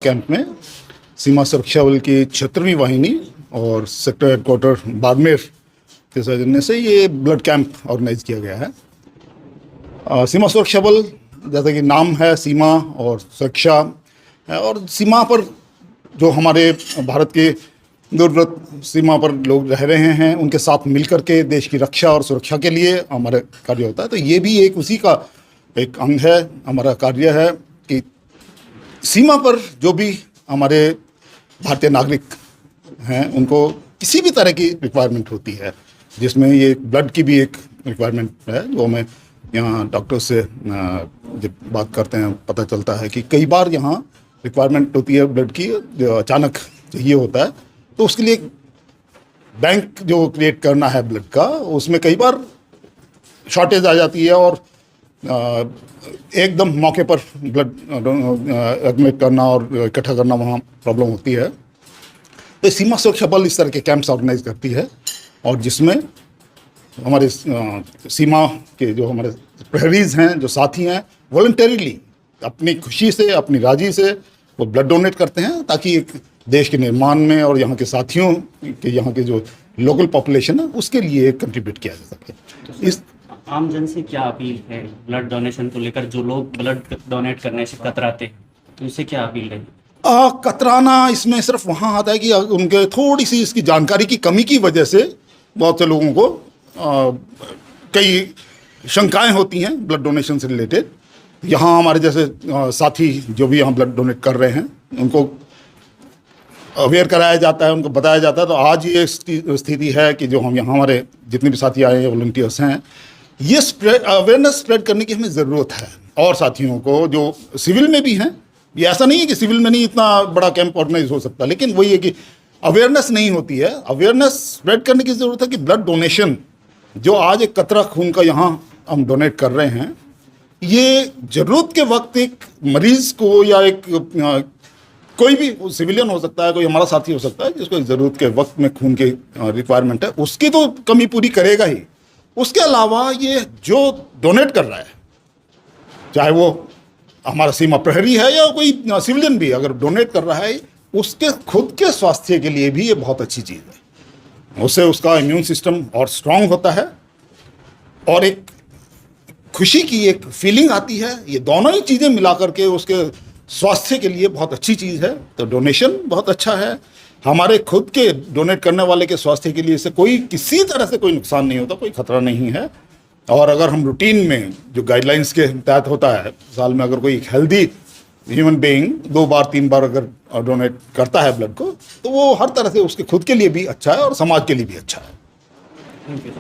Camp में सीमा सुरक्षा बल की 76वीं वाहिनी और सेक्टर हेडक्वार्टर बाड़मेर के सौजन्य से ये ब्लड कैंप ऑर्गेनाइज किया गया है। सीमा सुरक्षा बल, जैसा कि नाम है, सीमा और सुरक्षा है, और सीमा पर जो हमारे भारत के दूरवर्ती सीमा पर लोग रह रहे हैं उनके साथ मिलकर के देश की रक्षा और सुरक्षा के लिए हमारा कार्य होता है। तो ये भी एक उसी का एक अंग है। हमारा कार्य है कि सीमा पर जो भी हमारे भारतीय नागरिक हैं उनको किसी भी तरह की रिक्वायरमेंट होती है, जिसमें ये ब्लड की भी एक रिक्वायरमेंट है, जो हमें यहाँ डॉक्टर से जब बात करते हैं पता चलता है कि कई बार यहाँ रिक्वायरमेंट होती है ब्लड की, जो अचानक चाहिए होता है, तो उसके लिए बैंक जो क्रिएट करना है ब्लड का, उसमें कई बार शॉर्टेज आ जाती है और एकदम मौके पर ब्लड एडमिट करना और इकट्ठा करना वहाँ प्रॉब्लम होती है। तो सीमा सुरक्षा बल इस तरह के कैंप्स ऑर्गेनाइज करती है, और जिसमें हमारे सीमा के जो हमारे प्रहरीज हैं, जो साथी हैं, वॉलंटरीली अपनी खुशी से, अपनी राजी से वो ब्लड डोनेट करते हैं, ताकि एक देश के निर्माण में और यहाँ के साथियों के, यहाँ के जो लोकल पॉपुलेशन है उसके लिए कंट्रीब्यूट किया जा सके। तो इस आम जन से क्या अपील है ब्लड डोनेशन को लेकर? जो लोग ब्लड डोनेट करने से कतराते हैं, तो उनसे क्या अपील है? कतराना इसमें सिर्फ वहाँ आता है कि उनके थोड़ी सी इसकी जानकारी की कमी की वजह से बहुत से लोगों को कई शंकाएं होती हैं ब्लड डोनेशन से रिलेटेड। यहाँ हमारे जैसे साथी जो भी यहाँ ब्लड डोनेट कर रहे हैं उनको अवेयर कराया जाता है, उनको बताया जाता है। तो आज ये स्थिति है कि जो हम यहाँ हमारे जितने भी साथी आए हैं, वॉलंटियर्स हैं, ये अवेयरनेस स्प्रेड करने की हमें ज़रूरत है। और साथियों को जो सिविल में भी हैं, ये ऐसा नहीं है कि सिविल में नहीं इतना बड़ा कैंप ऑर्गेनाइज हो सकता, लेकिन वही है कि अवेयरनेस नहीं होती है। अवेयरनेस स्प्रेड करने की ज़रूरत है कि ब्लड डोनेशन, जो आज एक कतरा खून का यहाँ हम डोनेट कर रहे हैं, ये ज़रूरत के वक्त एक मरीज़ को या एक कोई भी सिविलियन हो सकता है, कोई हमारा साथी हो सकता है जिसको ज़रूरत के वक्त में खून की रिक्वायरमेंट है, उसकी तो कमी पूरी करेगा ही। उसके अलावा ये जो डोनेट कर रहा है, चाहे वो हमारा सीमा प्रहरी है या कोई सिविलियन भी अगर डोनेट कर रहा है, उसके खुद के स्वास्थ्य के लिए भी ये बहुत अच्छी चीज़ है। उससे उसका इम्यून सिस्टम और स्ट्रांग होता है और एक खुशी की एक फीलिंग आती है। ये दोनों ही चीज़ें मिला करके उसके स्वास्थ्य के लिए बहुत अच्छी चीज़ है। तो डोनेशन बहुत अच्छा है। हमारे खुद के डोनेट करने वाले के स्वास्थ्य के लिए इससे कोई किसी तरह से कोई नुकसान नहीं होता, कोई खतरा नहीं है। और अगर हम रूटीन में जो गाइडलाइंस के तहत होता है, साल में अगर कोई हेल्दी ह्यूमन बीइंग 2 बार 3 बार अगर डोनेट करता है ब्लड को, तो वो हर तरह से उसके खुद के लिए भी अच्छा है और समाज के लिए भी अच्छा है। Thank you.